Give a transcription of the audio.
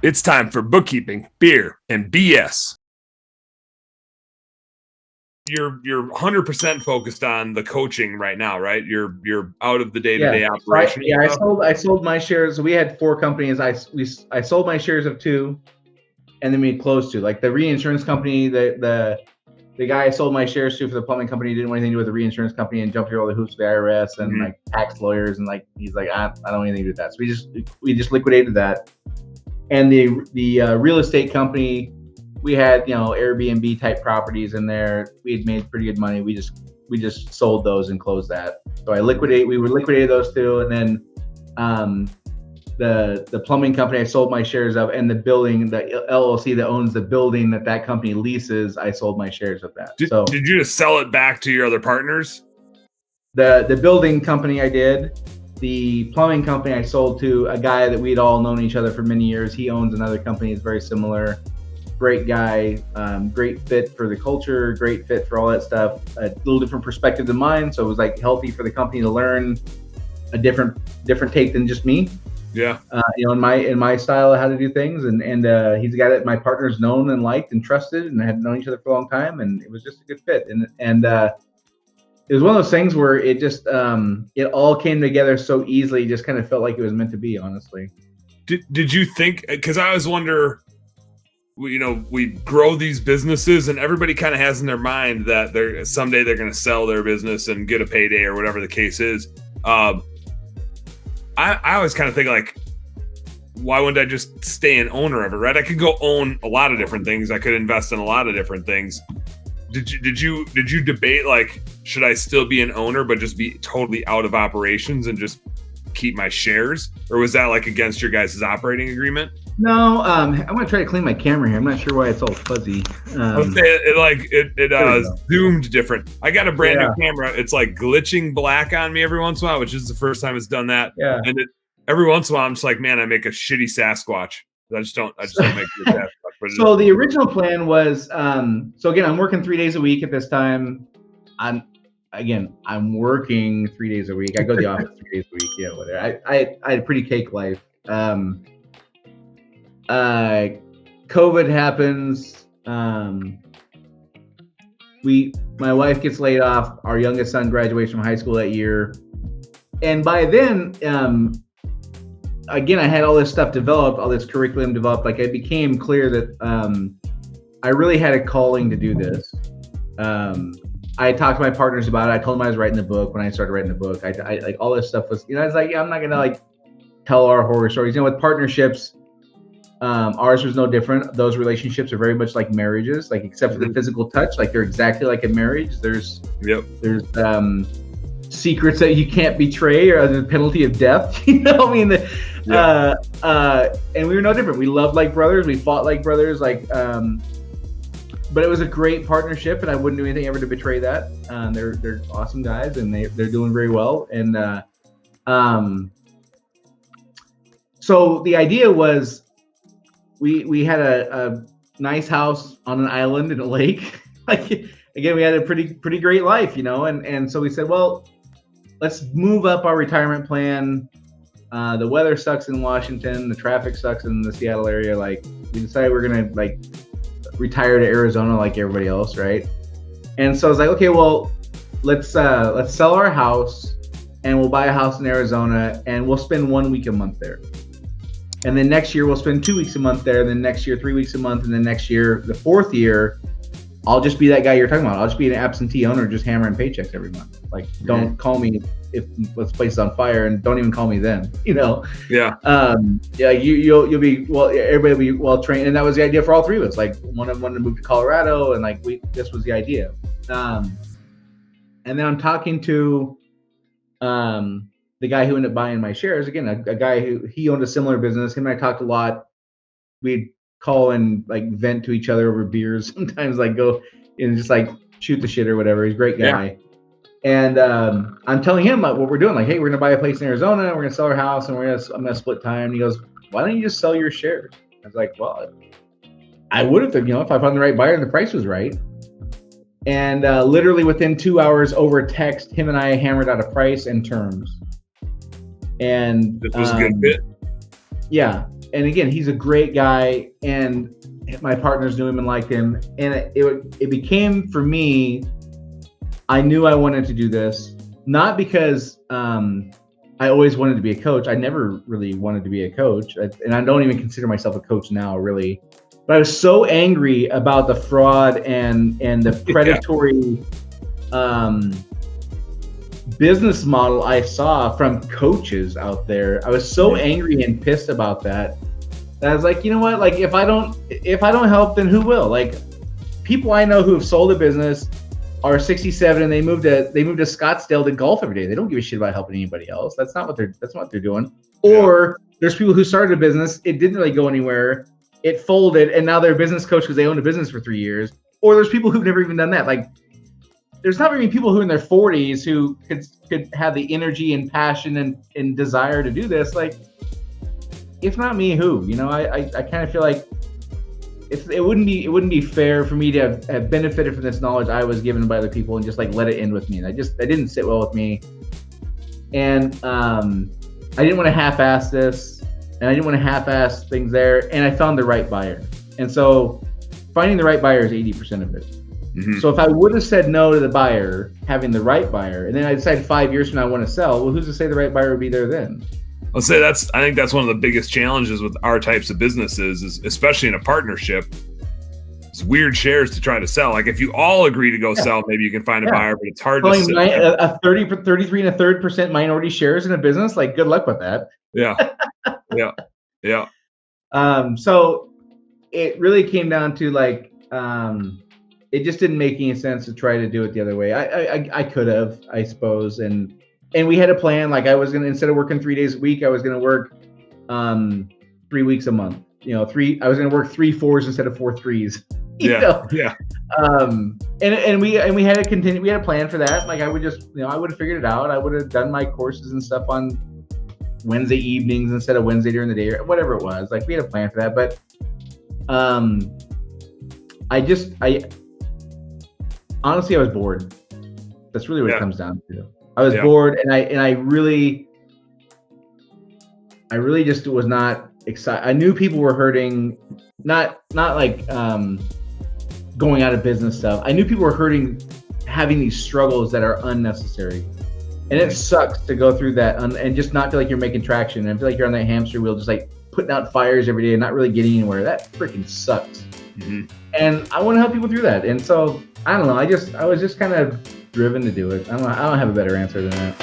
It's time for bookkeeping, beer, and BS. You're 100% focused on the coaching right now, right? You're out of the day-to-day operation. I sold my shares. We had 4 companies. I sold my shares of 2, and then we closed 2. Like the reinsurance company, the guy I sold my shares to for the plumbing company didn't want anything to do with the reinsurance company and jumped through all the hoops with the IRS and like tax lawyers, and like he's like, I don't want anything to do with that. So we just liquidated that. And the real estate company, we had Airbnb type properties in there. We had made pretty good money. We just sold those and closed that. So we liquidated those 2, and then the plumbing company I sold my shares of, and the building, the LLC that owns the building that company leases, I sold my shares of that. Did you just sell it back to your other partners? The building company I did. The plumbing company I sold to a guy that we'd all known each other for many years. He owns another company. It's very similar. Great guy, great fit for the culture, great fit for all that stuff. A little different perspective than mine, so it was like healthy for the company to learn a different take than just me. Yeah. In my style of how to do things, and he's a guy that my partners known and liked and trusted, and had known each other for a long time, and it was just a good fit. And it was one of those things where it just it all came together so easily. It just kind of felt like it was meant to be, honestly. Did you think? Because I always wonder. We grow these businesses, and everybody kind of has in their mind that someday they're going to sell their business and get a payday or whatever the case is. I always kind of think like, why wouldn't I just stay an owner of it, right? I could go own a lot of different things. I could invest in a lot of different things. Did you debate like, should I still be an owner but just be totally out of operations and just keep my shares, or was that like against your guys' operating agreement? No, I'm gonna try to clean my camera here. I'm not sure why it's all fuzzy. It zoomed different. I got a brand new camera. It's like glitching black on me every once in a while, which is the first time it's done that. Yeah. And every once in a while, I'm just like, man, I make a shitty Sasquatch. I just don't make a good Sasquatch. So the original plan was, so again, I'm working 3 days a week at this time. I'm working 3 days a week. I go to the office 3 days a week. Yeah, whatever. I had a pretty cake life. COVID happens. My wife gets laid off. Our youngest son graduates from high school that year. And by then, again, I had all this stuff developed, all this curriculum developed. Like it became clear that I really had a calling to do this. I talked to my partners about it. I told them I was writing the book. When I started writing the book, I like all this stuff was, I was like, I'm not gonna like tell our horror stories. With partnerships, ours was no different. Those relationships are very much like marriages, like except for the physical touch, like they're exactly like a marriage. There's secrets that you can't betray, or the penalty of death. And we were no different. We loved like brothers. We fought like brothers. But it was a great partnership, and I wouldn't do anything ever to betray that. They're awesome guys, and they're doing very well. And so the idea was, we had a nice house on an island in a lake. Again, we had a pretty great life, and so we said, well, let's move up our retirement plan. The weather sucks in Washington, the traffic sucks in the Seattle area. Like, we decided we're gonna retire to Arizona like everybody else, right? And so I was like, okay, well, let's sell our house and we'll buy a house in Arizona, and we'll spend 1 week a month there. And then next year we'll spend 2 weeks a month there. And then next year, 3 weeks a month. And then next year, the 4th year, I'll just be that guy you're talking about. I'll just be an absentee owner, just hammering paychecks every month. Like, don't call me if this place is on fire, and don't even call me then. Yeah. You'll be everybody will be well trained, and that was the idea for all 3 of us. Like, one of them wanted to move to Colorado, and this was the idea. And then I'm talking to the guy who ended up buying my shares. Again, a guy who he owned a similar business. Him and I talked a lot. We'd call and vent to each other over beers. Sometimes go and just shoot the shit or whatever. He's a great guy. Yeah. And I'm telling him what we're doing. Like, hey, we're gonna buy a place in Arizona. We're gonna sell our house, and I'm gonna split time. And he goes, why don't you just sell your shares? I was like, well, I would have, if I found the right buyer and the price was right. And literally within 2 hours over text, him and I hammered out a price and terms. And this was a good fit. Yeah. And again, he's a great guy, and my partners knew him and liked him. And it became, for me, I knew I wanted to do this, not because I always wanted to be a coach. I never really wanted to be a coach. And I don't even consider myself a coach now, really. But I was so angry about the fraud and the predatory business model I saw from coaches out there. I was so angry and pissed about that. I was like, you know what? Like, if I don't help, then who will? Like, people I know who have sold a business are 67 and they moved to Scottsdale to golf every day. They don't give a shit about helping anybody else. That's not what they're doing. Or there's people who started a business, it didn't really go anywhere, it folded, and now they're a business coach because they owned a business for 3 years. Or there's people who've never even done that. Like, there's not very many people who in their 40s who could have the energy and passion and desire to do this. Like, if not me, who? You know, I kind of feel like it wouldn't be fair for me to have benefited from this knowledge I was given by other people and just like let it end with me. And that didn't sit well with me. And I didn't want to half-ass this, and I didn't want to half-ass things there. And I found the right buyer. And so finding the right buyer is 80% of it. Mm-hmm. So if I would have said no to the buyer, having the right buyer, and then I decided 5 years from now I want to sell, well, who's to say the right buyer would be there then? I'll say I think that's one of the biggest challenges with our types of businesses, is especially in a partnership. It's weird shares to try to sell. Like, if you all agree to go sell, maybe you can find a buyer, but it's hard to sell. A 33 and a third % minority shares in a business, like, good luck with that. Yeah. Yeah. So it really came down to like, it just didn't make any sense to try to do it the other way. I could have, I suppose. And we had a plan. Like, I was going to, instead of working 3 days a week, I was going to work 3 weeks a month. You know, I was going to work 3 4s instead of 4 3s. Yeah. And we had to continue. We had a plan for that. Like, I would just, I would have figured it out. I would have done my courses and stuff on Wednesday evenings instead of Wednesday during the day, or whatever it was. Like, we had a plan for that. But honestly, I was bored. That's really what it comes down to. I was bored, and I really just was not excited. I knew people were hurting, not like going out of business stuff. I knew people were hurting, having these struggles that are unnecessary, and it sucks to go through that and just not feel like you're making traction, and feel like you're on that hamster wheel, just like putting out fires every day and not really getting anywhere. That freaking sucks. Mm-hmm. And I want to help people through that. And so I don't know. I was just kind of driven to do it. I don't have a better answer than that.